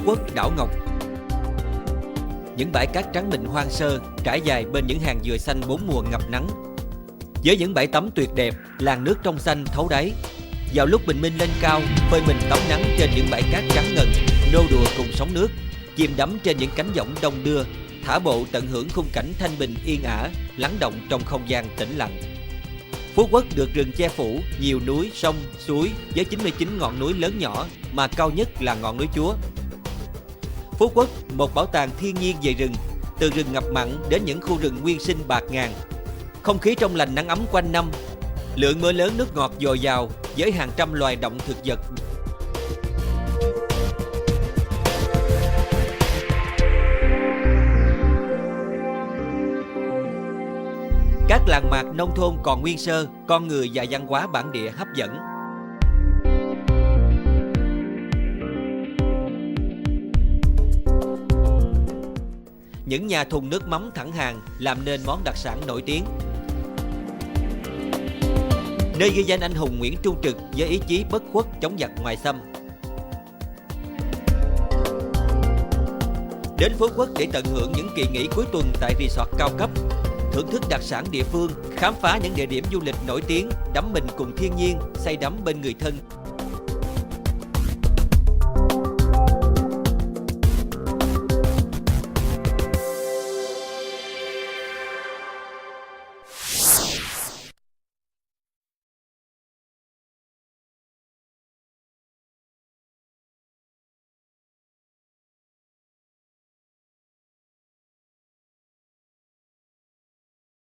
Quốc đảo Ngọc. Những bãi cát trắng mịn hoang sơ trải dài bên những hàng dừa xanh bốn mùa ngập nắng. Với những bãi tắm tuyệt đẹp, làn nước trong xanh thấu đáy. Vào lúc bình minh lên cao, phơi mình tắm nắng trên những bãi cát trắng ngần, nô đùa cùng sóng nước, chìm đắm trên những cánh võng đông đưa, thả bộ tận hưởng khung cảnh thanh bình yên ả, lắng động trong không gian tĩnh lặng. Phú Quốc được rừng che phủ, nhiều núi, sông, suối với 99 ngọn núi lớn nhỏ mà cao nhất là ngọn núi Chúa. Phú Quốc, một bảo tàng thiên nhiên về rừng, từ rừng ngập mặn đến những khu rừng nguyên sinh bạt ngàn. Không khí trong lành nắng ấm quanh năm, lượng mưa lớn nước ngọt dồi dào với hàng trăm loài động thực vật. Các làng mạc nông thôn còn nguyên sơ, con người và văn hóa bản địa hấp dẫn. Những nhà thùng nước mắm thẳng hàng làm nên món đặc sản nổi tiếng. Nơi ghi danh anh hùng Nguyễn Trung Trực với ý chí bất khuất chống giặc ngoại xâm. Đến Phú Quốc để tận hưởng những kỳ nghỉ cuối tuần tại resort cao cấp, thưởng thức đặc sản địa phương, khám phá những địa điểm du lịch nổi tiếng, đắm mình cùng thiên nhiên, say đắm bên người thân.